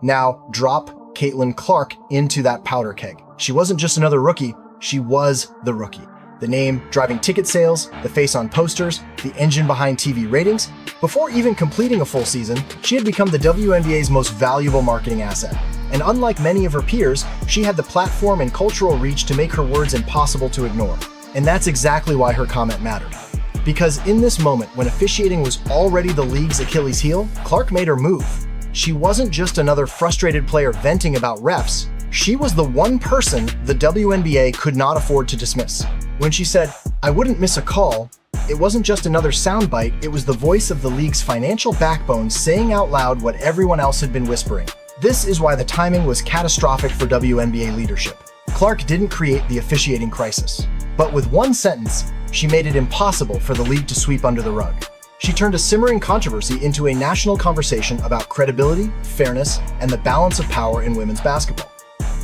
Now, drop Caitlin Clark into that powder keg. She wasn't just another rookie, she was the rookie. The name driving ticket sales, the face on posters, the engine behind TV ratings. Before even completing a full season, she had become the WNBA's most valuable marketing asset. And unlike many of her peers, she had the platform and cultural reach to make her words impossible to ignore. And that's exactly why her comment mattered. Because in this moment, when officiating was already the league's Achilles heel, Clark made her move. She wasn't just another frustrated player venting about refs, she was the one person the WNBA could not afford to dismiss. When she said, "I wouldn't miss a call," it wasn't just another soundbite, it was the voice of the league's financial backbone saying out loud what everyone else had been whispering. This is why the timing was catastrophic for WNBA leadership. Clark didn't create the officiating crisis, but with one sentence, she made it impossible for the league to sweep under the rug. She turned a simmering controversy into a national conversation about credibility, fairness, and the balance of power in women's basketball.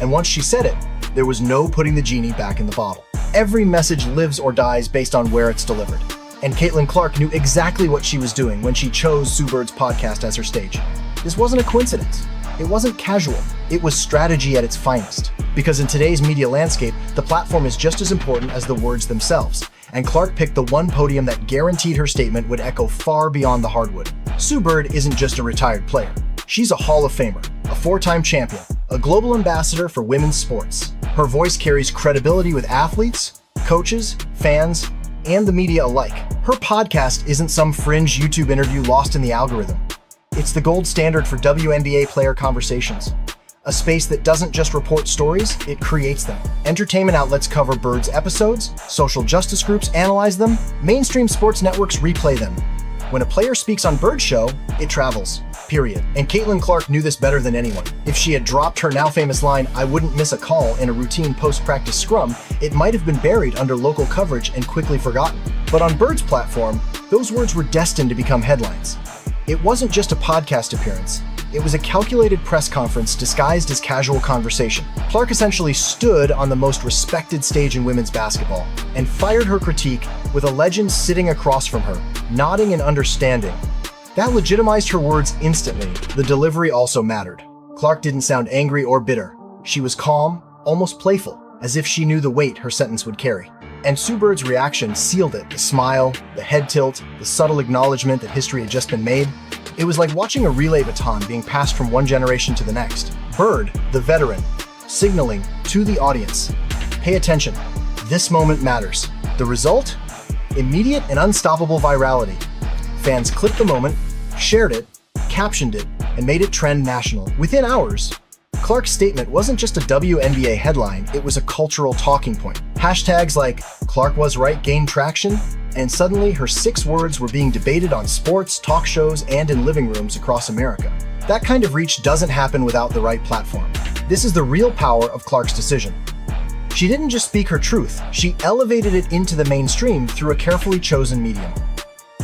And once she said it, there was no putting the genie back in the bottle. Every message lives or dies based on where it's delivered. And Caitlin Clark knew exactly what she was doing when she chose Sue Bird's podcast as her stage. This wasn't a coincidence. It wasn't casual. It was strategy at its finest. Because in today's media landscape, the platform is just as important as the words themselves. And Clark picked the one podium that guaranteed her statement would echo far beyond the hardwood. Sue Bird isn't just a retired player. She's a Hall of Famer, a four-time champion, a global ambassador for women's sports. Her voice carries credibility with athletes, coaches, fans, and the media alike. Her podcast isn't some fringe YouTube interview lost in the algorithm. It's the gold standard for WNBA player conversations. A space that doesn't just report stories, it creates them. Entertainment outlets cover Bird's episodes, social justice groups analyze them, mainstream sports networks replay them. When a player speaks on Bird's show, it travels. Period. And Caitlin Clark knew this better than anyone. If she had dropped her now famous line, "I wouldn't miss a call," in a routine post-practice scrum, it might have been buried under local coverage and quickly forgotten. But on Bird's platform, those words were destined to become headlines. It wasn't just a podcast appearance. It was a calculated press conference disguised as casual conversation. Clark essentially stood on the most respected stage in women's basketball and fired her critique with a legend sitting across from her, nodding in understanding. That legitimized her words instantly. The delivery also mattered. Clark didn't sound angry or bitter. She was calm, almost playful, as if she knew the weight her sentence would carry. And Sue Bird's reaction sealed it. The smile, the head tilt, the subtle acknowledgement that history had just been made. It was like watching a relay baton being passed from one generation to the next. Bird, the veteran, signaling to the audience, "Pay attention. This moment matters." The result? Immediate and unstoppable virality. Fans clipped the moment, shared it, captioned it, and made it trend national. Within hours, Clark's statement wasn't just a WNBA headline, it was a cultural talking point. Hashtags like "Clark was right" gained traction, and suddenly her 6 words were being debated on sports, talk shows, and in living rooms across America. That kind of reach doesn't happen without the right platform. This is the real power of Clark's decision. She didn't just speak her truth, she elevated it into the mainstream through a carefully chosen medium.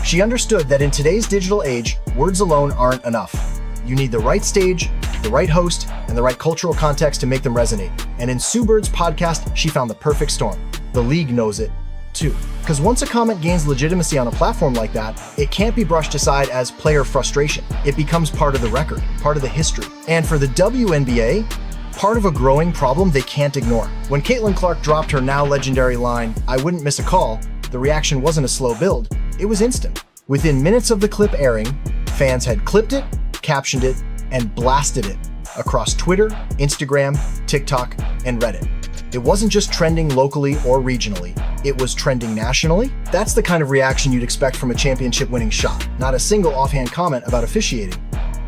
She understood that in today's digital age, words alone aren't enough. You need the right stage, the right host, and the right cultural context to make them resonate. And in Sue Bird's podcast, she found the perfect storm. The league knows it, too. Because once a comment gains legitimacy on a platform like that, it can't be brushed aside as player frustration. It becomes part of the record, part of the history. And for the WNBA, part of a growing problem they can't ignore. When Caitlin Clark dropped her now legendary line, "I wouldn't miss a call," the reaction wasn't a slow build, it was instant. Within minutes of the clip airing, fans had clipped it, captioned it, and blasted it across Twitter, Instagram, TikTok, and Reddit. It wasn't just trending locally or regionally, it was trending nationally. That's the kind of reaction you'd expect from a championship-winning shot, not a single offhand comment about officiating.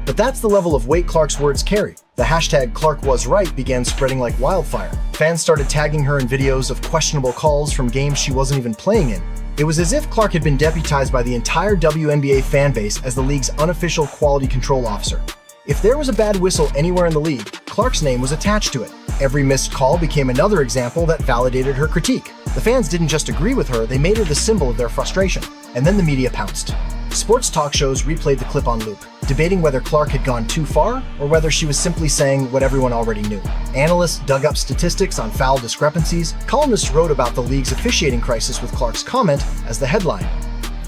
But that's the level of weight Clark's words carry. The hashtag #ClarkWasRight began spreading like wildfire. Fans started tagging her in videos of questionable calls from games she wasn't even playing in. It was as if Clark had been deputized by the entire WNBA fanbase as the league's unofficial quality control officer. If there was a bad whistle anywhere in the league, Clark's name was attached to it. Every missed call became another example that validated her critique. The fans didn't just agree with her, they made her the symbol of their frustration. And then the media pounced. Sports talk shows replayed the clip on loop, debating whether Clark had gone too far or whether she was simply saying what everyone already knew. Analysts dug up statistics on foul discrepancies. Columnists wrote about the league's officiating crisis with Clark's comment as the headline.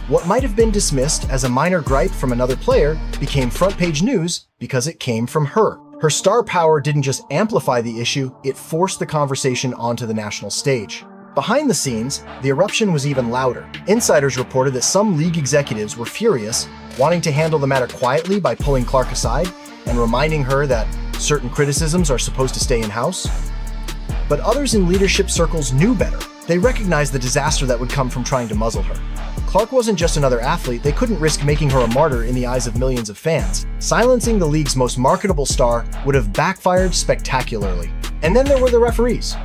What might have been dismissed as a minor gripe from another player became front-page news because it came from her. Her star power didn't just amplify the issue, it forced the conversation onto the national stage. Behind the scenes, the eruption was even louder. Insiders reported that some league executives were furious, wanting to handle the matter quietly by pulling Clark aside and reminding her that certain criticisms are supposed to stay in-house. But others in leadership circles knew better. They recognized the disaster that would come from trying to muzzle her. Clark wasn't just another athlete, they couldn't risk making her a martyr in the eyes of millions of fans. Silencing the league's most marketable star would have backfired spectacularly. And then there were the referees.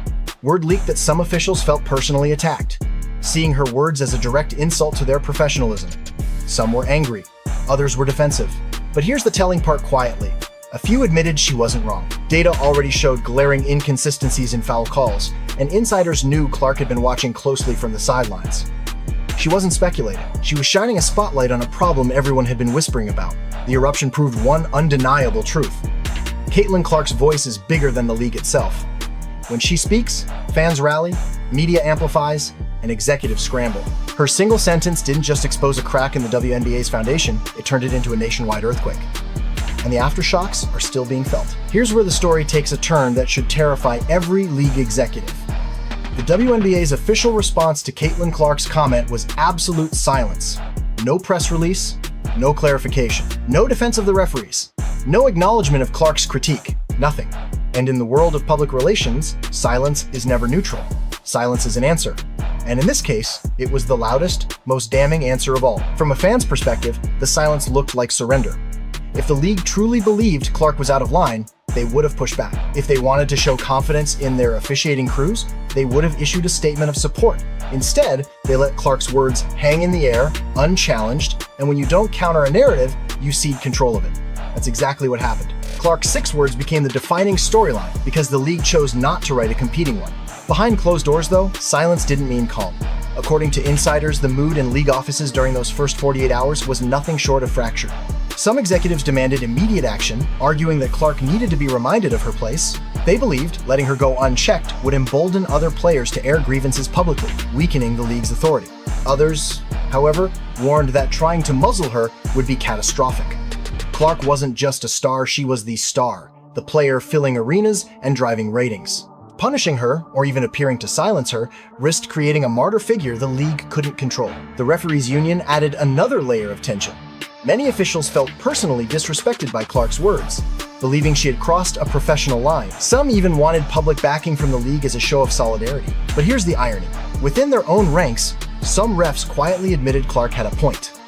Word leaked that some officials felt personally attacked, seeing her words as a direct insult to their professionalism. Some were angry, others were defensive. But here's the telling part quietly. A few admitted she wasn't wrong. Data already showed glaring inconsistencies in foul calls, and insiders knew Clark had been watching closely from the sidelines. She wasn't speculating. She was shining a spotlight on a problem everyone had been whispering about. The eruption proved one undeniable truth. Caitlin Clark's voice is bigger than the league itself. When she speaks, fans rally, media amplifies, and executives scramble. Her single sentence didn't just expose a crack in the WNBA's foundation, it turned it into a nationwide earthquake. And the aftershocks are still being felt. Here's where the story takes a turn that should terrify every league executive. The WNBA's official response to Caitlin Clark's comment was absolute silence. No press release, no clarification, no defense of the referees, no acknowledgement of Clark's critique, nothing. And in the world of public relations, silence is never neutral. Silence is an answer. And in this case, it was the loudest, most damning answer of all. From a fan's perspective, the silence looked like surrender. If the league truly believed Clark was out of line, they would have pushed back. If they wanted to show confidence in their officiating crews, they would have issued a statement of support. Instead, they let Clark's words hang in the air, unchallenged, and when you don't counter a narrative, you cede control of it. That's exactly what happened. Clark's 6 words became the defining storyline because the league chose not to write a competing one. Behind closed doors, though, silence didn't mean calm. According to insiders, the mood in league offices during those first 48 hours was nothing short of fractured. Some executives demanded immediate action, arguing that Clark needed to be reminded of her place. They believed letting her go unchecked would embolden other players to air grievances publicly, weakening the league's authority. Others, however, warned that trying to muzzle her would be catastrophic. Clark wasn't just a star, she was the star, the player filling arenas and driving ratings. Punishing her, or even appearing to silence her, risked creating a martyr figure the league couldn't control. The referees' union added another layer of tension. Many officials felt personally disrespected by Clark's words, believing she had crossed a professional line. Some even wanted public backing from the league as a show of solidarity. But here's the irony. Within their own ranks, some refs quietly admitted Clark had a point.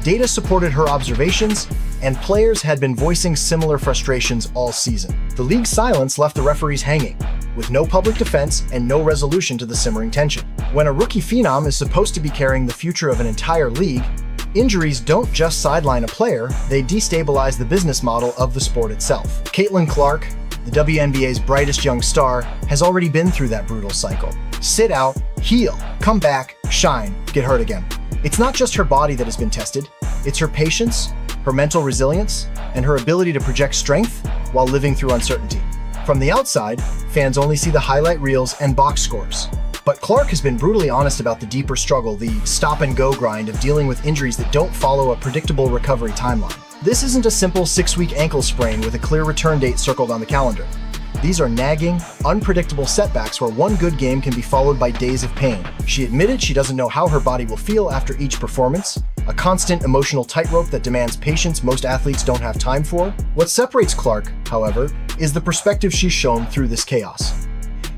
Data supported her observations, and players had been voicing similar frustrations all season. The league's silence left the referees hanging, with no public defense and no resolution to the simmering tension. When a rookie phenom is supposed to be carrying the future of an entire league, injuries don't just sideline a player, they destabilize the business model of the sport itself. Caitlin Clark, the WNBA's brightest young star, has already been through that brutal cycle. Sit out, heal, come back, shine, get hurt again. It's not just her body that has been tested, it's her patience, her mental resilience, and her ability to project strength while living through uncertainty. From the outside, fans only see the highlight reels and box scores. But Clark has been brutally honest about the deeper struggle, the stop-and-go grind of dealing with injuries that don't follow a predictable recovery timeline. This isn't a simple 6-week ankle sprain with a clear return date circled on the calendar. These are nagging, unpredictable setbacks where one good game can be followed by days of pain. She admitted she doesn't know how her body will feel after each performance, a constant emotional tightrope that demands patience most athletes don't have time for. What separates Clark, however, is the perspective she's shown through this chaos.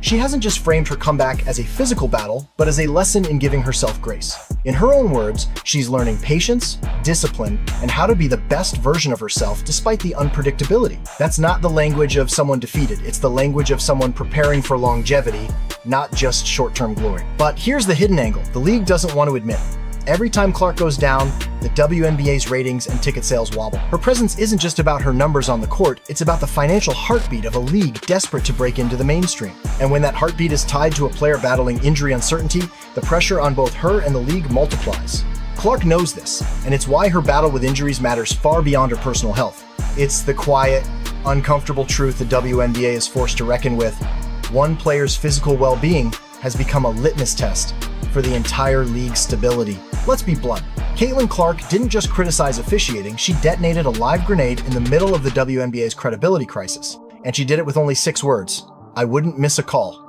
She hasn't just framed her comeback as a physical battle, but as a lesson in giving herself grace. In her own words, she's learning patience, discipline, and how to be the best version of herself despite the unpredictability. That's not the language of someone defeated, it's the language of someone preparing for longevity, not just short-term glory. But here's the hidden angle the league doesn't want to admit. Every time Clark goes down, the WNBA's ratings and ticket sales wobble. Her presence isn't just about her numbers on the court, it's about the financial heartbeat of a league desperate to break into the mainstream. And when that heartbeat is tied to a player battling injury uncertainty, the pressure on both her and the league multiplies. Clark knows this, and it's why her battle with injuries matters far beyond her personal health. It's the quiet, uncomfortable truth the WNBA is forced to reckon with. One player's physical well-being has become a litmus test for the entire league's stability. Let's be blunt. Caitlin Clark didn't just criticize officiating, she detonated a live grenade in the middle of the WNBA's credibility crisis. And she did it with only 6 words. I wouldn't miss a call.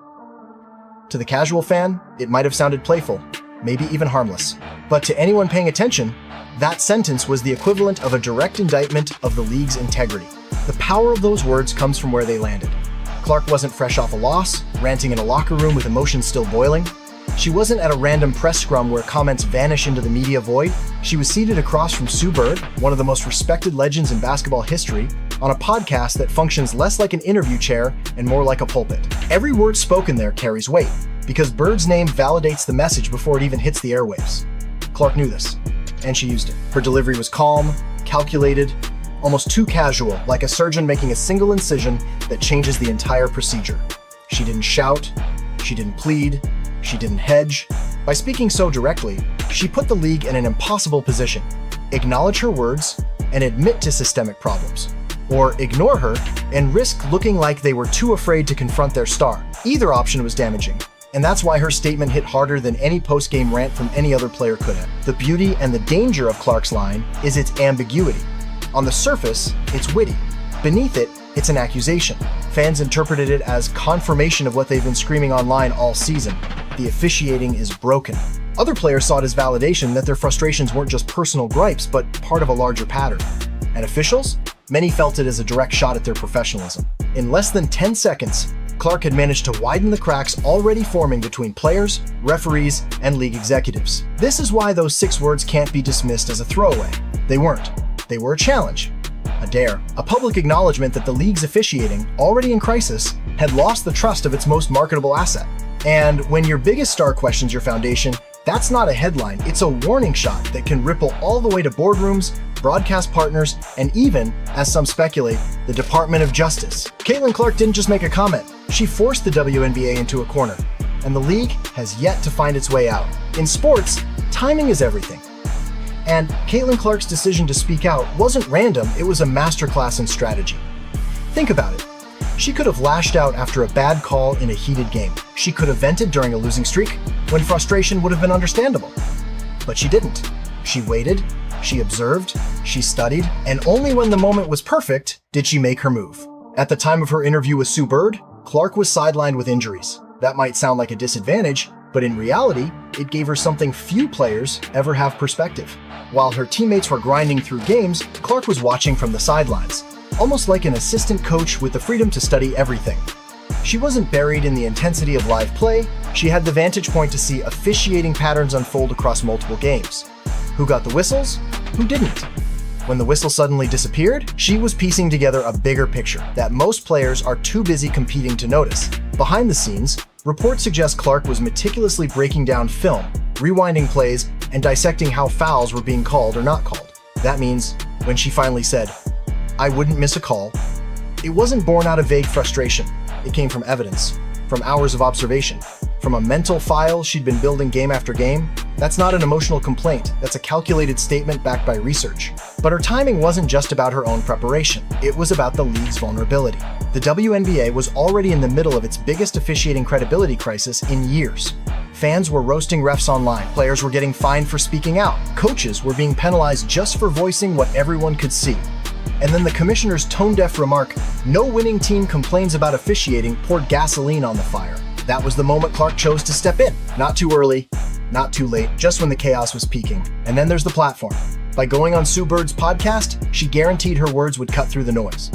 To the casual fan, it might have sounded playful, maybe even harmless. But to anyone paying attention, that sentence was the equivalent of a direct indictment of the league's integrity. The power of those words comes from where they landed. Clark wasn't fresh off a loss, ranting in a locker room with emotions still boiling. She wasn't at a random press scrum where comments vanish into the media void. She was seated across from Sue Bird, one of the most respected legends in basketball history, on a podcast that functions less like an interview chair and more like a pulpit. Every word spoken there carries weight, because Bird's name validates the message before it even hits the airwaves. Clark knew this, and she used it. Her delivery was calm, calculated, almost too casual, like a surgeon making a single incision that changes the entire procedure. She didn't shout, she didn't plead, she didn't hedge. By speaking so directly, she put the league in an impossible position: acknowledge her words and admit to systemic problems, or ignore her and risk looking like they were too afraid to confront their star. Either option was damaging, and that's why her statement hit harder than any post-game rant from any other player could have. The beauty and the danger of Clark's line is its ambiguity. On the surface, it's witty. Beneath it, it's an accusation. Fans interpreted it as confirmation of what they've been screaming online all season: the officiating is broken. Other players saw it as validation that their frustrations weren't just personal gripes, but part of a larger pattern. And officials? Many felt it as a direct shot at their professionalism. In less than 10 seconds, Clark had managed to widen the cracks already forming between players, referees, and league executives. This is why those 6 words can't be dismissed as a throwaway. They weren't. They were a challenge, a dare, a public acknowledgement that the league's officiating, already in crisis, had lost the trust of its most marketable asset. And when your biggest star questions your foundation, that's not a headline, it's a warning shot that can ripple all the way to boardrooms, broadcast partners, and even, as some speculate, the Department of Justice. Caitlin Clark didn't just make a comment, she forced the WNBA into a corner, and the league has yet to find its way out. In sports, timing is everything. And Caitlin Clark's decision to speak out wasn't random, it was a masterclass in strategy. Think about it. She could have lashed out after a bad call in a heated game. She could have vented during a losing streak, when frustration would have been understandable. But she didn't. She waited, she observed, she studied, and only when the moment was perfect did she make her move. At the time of her interview with Sue Bird, Clark was sidelined with injuries. That might sound like a disadvantage, but in reality, it gave her something few players ever have: perspective. While her teammates were grinding through games, Clark was watching from the sidelines, almost like an assistant coach with the freedom to study everything. She wasn't buried in the intensity of live play, she had the vantage point to see officiating patterns unfold across multiple games. Who got the whistles? Who didn't? When the whistle suddenly disappeared, she was piecing together a bigger picture that most players are too busy competing to notice. Behind the scenes, reports suggest Clark was meticulously breaking down film, rewinding plays, and dissecting how fouls were being called or not called. That means, when she finally said, "I wouldn't miss a call," it wasn't born out of vague frustration. It came from evidence, from hours of observation, from a mental file she'd been building game after game. That's not an emotional complaint, that's a calculated statement backed by research. But her timing wasn't just about her own preparation, it was about the league's vulnerability. The WNBA was already in the middle of its biggest officiating credibility crisis in years. Fans were roasting refs online, players were getting fined for speaking out, coaches were being penalized just for voicing what everyone could see. And then the commissioner's tone-deaf remark, "No winning team complains about officiating," poured gasoline on the fire. That was the moment Clark chose to step in. Not too early, not too late, just when the chaos was peaking. And then there's the platform. By going on Sue Bird's podcast, she guaranteed her words would cut through the noise.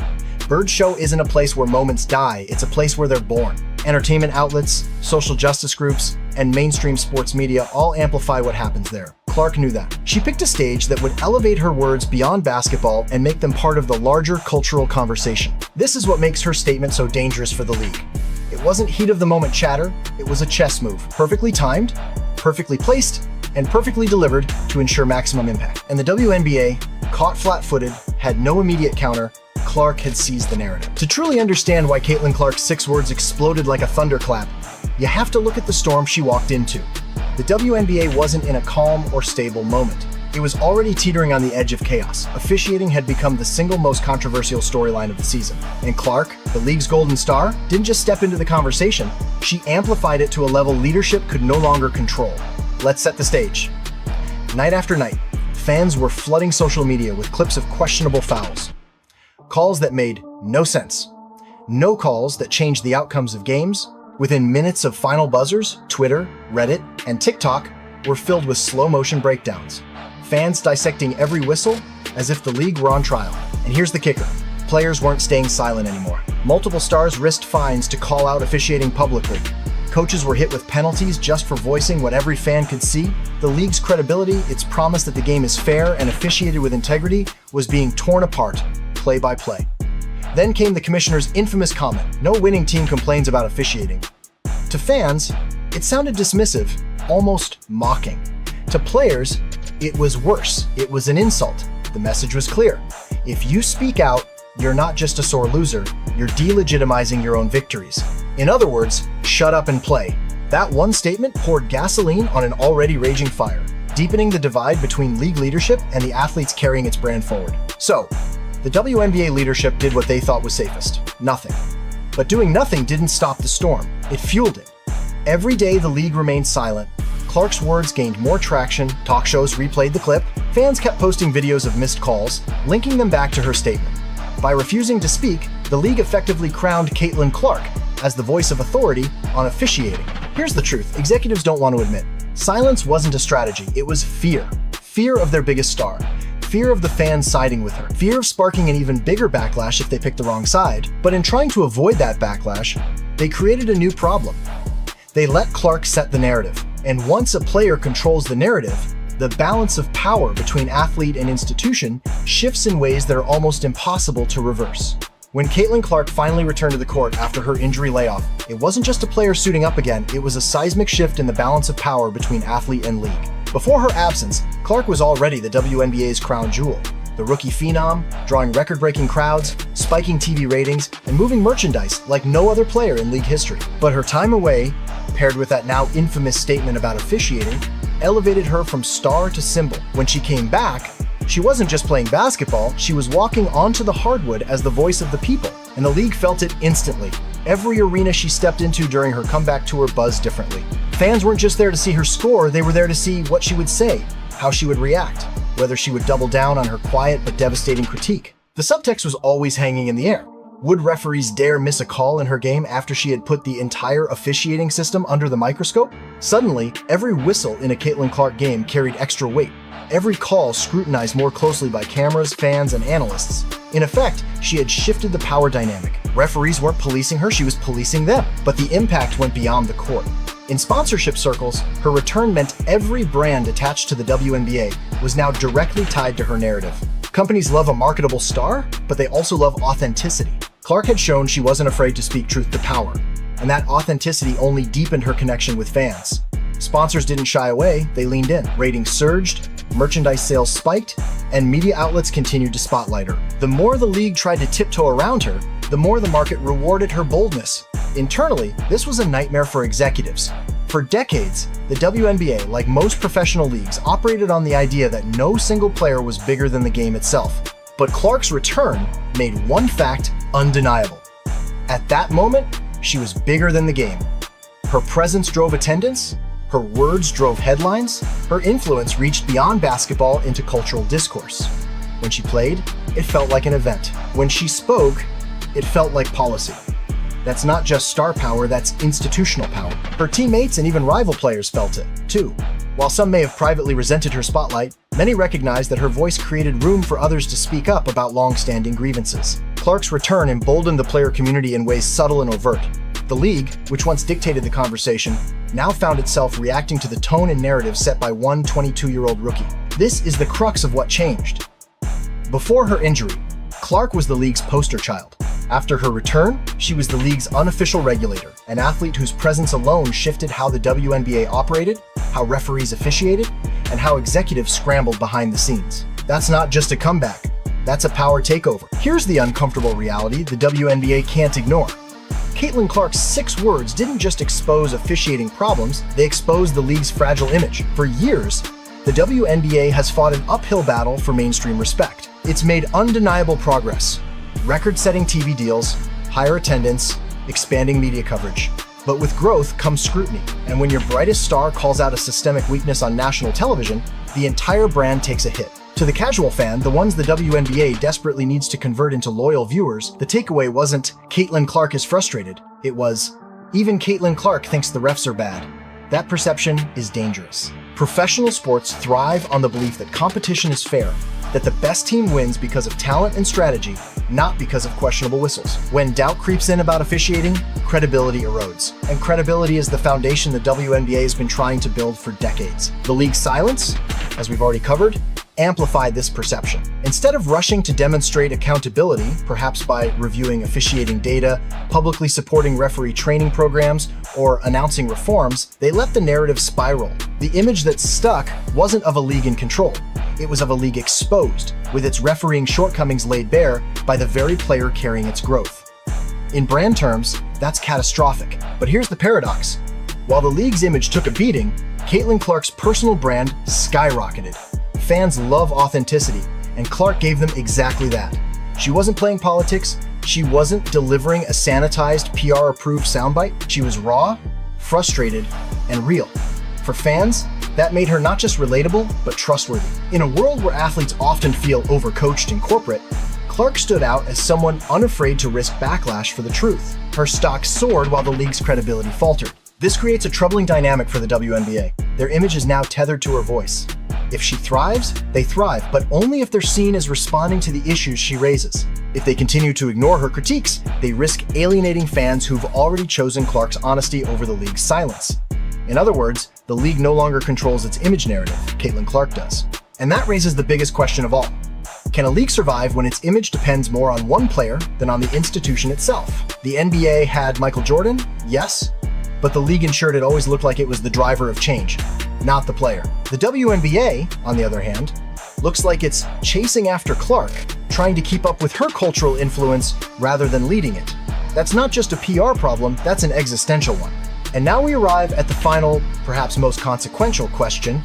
Bird's show isn't a place where moments die, it's a place where they're born. Entertainment outlets, social justice groups, and mainstream sports media all amplify what happens there. Clark knew that. She picked a stage that would elevate her words beyond basketball and make them part of the larger cultural conversation. This is what makes her statement so dangerous for the league. It wasn't heat-of-the-moment chatter, it was a chess move, perfectly timed, perfectly placed, and perfectly delivered to ensure maximum impact. And the WNBA, caught flat-footed, had no immediate counter. Clark had seized the narrative. To truly understand why Caitlin Clark's 6 words exploded like a thunderclap, you have to look at the storm she walked into. The WNBA wasn't in a calm or stable moment. It was already teetering on the edge of chaos. Officiating had become the single most controversial storyline of the season. And Clark, the league's golden star, didn't just step into the conversation, she amplified it to a level leadership could no longer control. Let's set the stage. Night after night, fans were flooding social media with clips of questionable fouls. Calls that made no sense. No calls that changed the outcomes of games. Within minutes of final buzzers, Twitter, Reddit, and TikTok were filled with slow-motion breakdowns. Fans dissecting every whistle as if the league were on trial. And here's the kicker. Players weren't staying silent anymore. Multiple stars risked fines to call out officiating publicly. Coaches were hit with penalties just for voicing what every fan could see. The league's credibility, its promise that the game is fair and officiated with integrity, was being torn apart, play by play. Then came the commissioner's infamous comment, "No winning team complains about officiating." To fans, it sounded dismissive, almost mocking. To players, it was worse. It was an insult. The message was clear. If you speak out, you're not just a sore loser, you're delegitimizing your own victories. In other words, shut up and play. That one statement poured gasoline on an already raging fire, deepening the divide between league leadership and the athletes carrying its brand forward. So, the WNBA leadership did what they thought was safest, nothing. But doing nothing didn't stop the storm, it fueled it. Every day the league remained silent. Clark's words gained more traction, talk shows replayed the clip, fans kept posting videos of missed calls, linking them back to her statement. By refusing to speak, the league effectively crowned Caitlin Clark as the voice of authority on officiating. Here's the truth, executives don't want to admit. Silence wasn't a strategy, it was fear. Fear of their biggest star. Fear of the fans siding with her. Fear of sparking an even bigger backlash if they picked the wrong side. But in trying to avoid that backlash, they created a new problem. They let Clark set the narrative. And once a player controls the narrative, the balance of power between athlete and institution shifts in ways that are almost impossible to reverse. When Caitlin Clark finally returned to the court after her injury layoff, it wasn't just a player suiting up again, it was a seismic shift in the balance of power between athlete and league. Before her absence, Clark was already the WNBA's crown jewel. The rookie phenom, drawing record-breaking crowds, spiking TV ratings, and moving merchandise like no other player in league history. But her time away, paired with that now infamous statement about officiating, elevated her from star to symbol. When she came back, she wasn't just playing basketball, she was walking onto the hardwood as the voice of the people, and the league felt it instantly. Every arena she stepped into during her comeback tour buzzed differently. Fans weren't just there to see her score, they were there to see what she would say, how she would react, whether she would double down on her quiet but devastating critique. The subtext was always hanging in the air. Would referees dare miss a call in her game after she had put the entire officiating system under the microscope? Suddenly, every whistle in a Caitlin Clark game carried extra weight. Every call scrutinized more closely by cameras, fans, and analysts. In effect, she had shifted the power dynamic. Referees weren't policing her, she was policing them. But the impact went beyond the court. In sponsorship circles, her return meant every brand attached to the WNBA was now directly tied to her narrative. Companies love a marketable star, but they also love authenticity. Clark had shown she wasn't afraid to speak truth to power, and that authenticity only deepened her connection with fans. Sponsors didn't shy away, they leaned in. Ratings surged, merchandise sales spiked, and media outlets continued to spotlight her. The more the league tried to tiptoe around her, the more the market rewarded her boldness. Internally, this was a nightmare for executives. For decades, the WNBA, like most professional leagues, operated on the idea that no single player was bigger than the game itself. But Clark's return made one fact undeniable. At that moment, she was bigger than the game. Her presence drove attendance, her words drove headlines, her influence reached beyond basketball into cultural discourse. When she played, it felt like an event. When she spoke, it felt like policy. That's not just star power, that's institutional power. Her teammates and even rival players felt it, too. While some may have privately resented her spotlight, many recognized that her voice created room for others to speak up about long-standing grievances. Clark's return emboldened the player community in ways subtle and overt. The league, which once dictated the conversation, now found itself reacting to the tone and narrative set by one 22-year-old rookie. This is the crux of what changed. Before her injury, Clark was the league's poster child. After her return, she was the league's unofficial regulator, an athlete whose presence alone shifted how the WNBA operated, how referees officiated, and how executives scrambled behind the scenes. That's not just a comeback, that's a power takeover. Here's the uncomfortable reality the WNBA can't ignore. Caitlin Clark's 6 words didn't just expose officiating problems, they exposed the league's fragile image. For years, the WNBA has fought an uphill battle for mainstream respect. It's made undeniable progress, record-setting TV deals, higher attendance, expanding media coverage. But with growth comes scrutiny, and when your brightest star calls out a systemic weakness on national television, the entire brand takes a hit. To the casual fan, the ones the WNBA desperately needs to convert into loyal viewers, the takeaway wasn't, Caitlin Clark is frustrated. It was, even Caitlin Clark thinks the refs are bad. That perception is dangerous. Professional sports thrive on the belief that competition is fair, that the best team wins because of talent and strategy, not because of questionable whistles. When doubt creeps in about officiating, credibility erodes. And credibility is the foundation the WNBA has been trying to build for decades. The league's silence, as we've already covered, amplified this perception. Instead of rushing to demonstrate accountability, perhaps by reviewing officiating data, publicly supporting referee training programs, or announcing reforms, they let the narrative spiral. The image that stuck wasn't of a league in control. It was of a league exposed, with its refereeing shortcomings laid bare by the very player carrying its growth. In brand terms, that's catastrophic. But here's the paradox. While the league's image took a beating, Caitlin Clark's personal brand skyrocketed. Fans love authenticity, and Clark gave them exactly that. She wasn't playing politics, she wasn't delivering a sanitized, PR-approved soundbite. She was raw, frustrated, and real. For fans, that made her not just relatable, but trustworthy. In a world where athletes often feel overcoached and corporate, Clark stood out as someone unafraid to risk backlash for the truth. Her stock soared while the league's credibility faltered. This creates a troubling dynamic for the WNBA. Their image is now tethered to her voice. If she thrives, they thrive, but only if they're seen as responding to the issues she raises. If they continue to ignore her critiques, they risk alienating fans who've already chosen Clark's honesty over the league's silence. In other words, the league no longer controls its image narrative, Caitlin Clark does. And that raises the biggest question of all. Can a league survive when its image depends more on one player than on the institution itself? The NBA had Michael Jordan, yes, but the league ensured it always looked like it was the driver of change, not the player. The WNBA, on the other hand, looks like it's chasing after Clark, trying to keep up with her cultural influence rather than leading it. That's not just a PR problem, that's an existential one. And now we arrive at the final, perhaps most consequential question.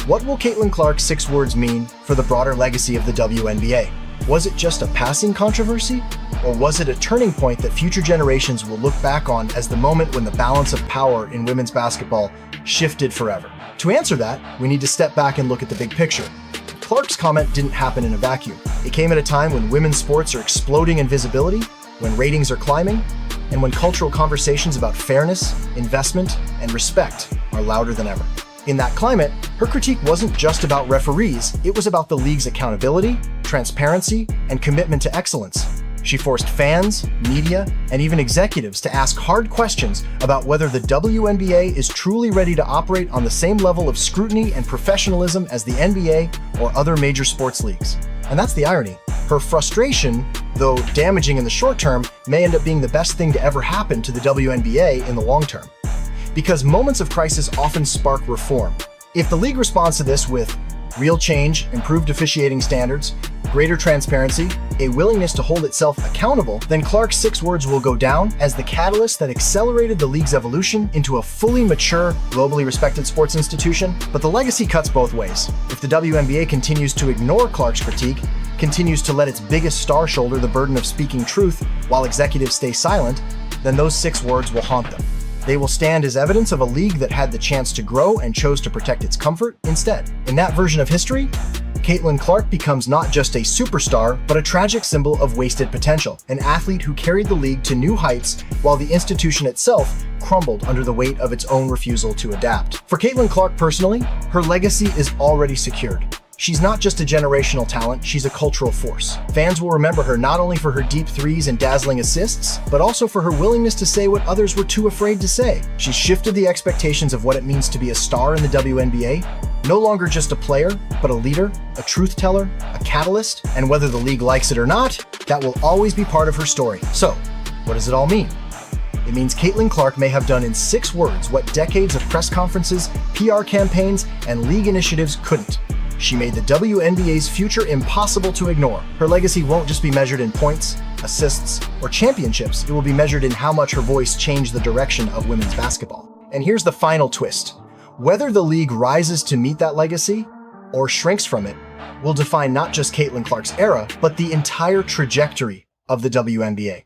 What will Caitlin Clark's 6 words mean for the broader legacy of the WNBA? Was it just a passing controversy? Or was it a turning point that future generations will look back on as the moment when the balance of power in women's basketball shifted forever? To answer that, we need to step back and look at the big picture. Clark's comment didn't happen in a vacuum. It came at a time when women's sports are exploding in visibility, when ratings are climbing, and when cultural conversations about fairness, investment, and respect are louder than ever. In that climate, her critique wasn't just about referees, it was about the league's accountability, transparency, and commitment to excellence. She forced fans, media, and even executives to ask hard questions about whether the WNBA is truly ready to operate on the same level of scrutiny and professionalism as the NBA or other major sports leagues. And that's the irony. Her frustration, though damaging in the short term, may end up being the best thing to ever happen to the WNBA in the long term. Because moments of crisis often spark reform. If the league responds to this with real change, improved officiating standards, greater transparency, a willingness to hold itself accountable, then Clark's 6 words will go down as the catalyst that accelerated the league's evolution into a fully mature, globally respected sports institution. But the legacy cuts both ways. If the WNBA continues to ignore Clark's critique, continues to let its biggest star shoulder the burden of speaking truth while executives stay silent, then those 6 words will haunt them. They will stand as evidence of a league that had the chance to grow and chose to protect its comfort instead. In that version of history, Caitlin Clark becomes not just a superstar, but a tragic symbol of wasted potential, an athlete who carried the league to new heights while the institution itself crumbled under the weight of its own refusal to adapt. For Caitlin Clark personally, her legacy is already secured. She's not just a generational talent, she's a cultural force. Fans will remember her not only for her deep threes and dazzling assists, but also for her willingness to say what others were too afraid to say. She's shifted the expectations of what it means to be a star in the WNBA, no longer just a player, but a leader, a truth teller, a catalyst, and whether the league likes it or not, that will always be part of her story. So, what does it all mean? It means Caitlin Clark may have done in 6 words what decades of press conferences, PR campaigns, and league initiatives couldn't. She made the WNBA's future impossible to ignore. Her legacy won't just be measured in points, assists, or championships. It will be measured in how much her voice changed the direction of women's basketball. And here's the final twist. Whether the league rises to meet that legacy, or shrinks from it will define not just Caitlin Clark's era, but the entire trajectory of the WNBA.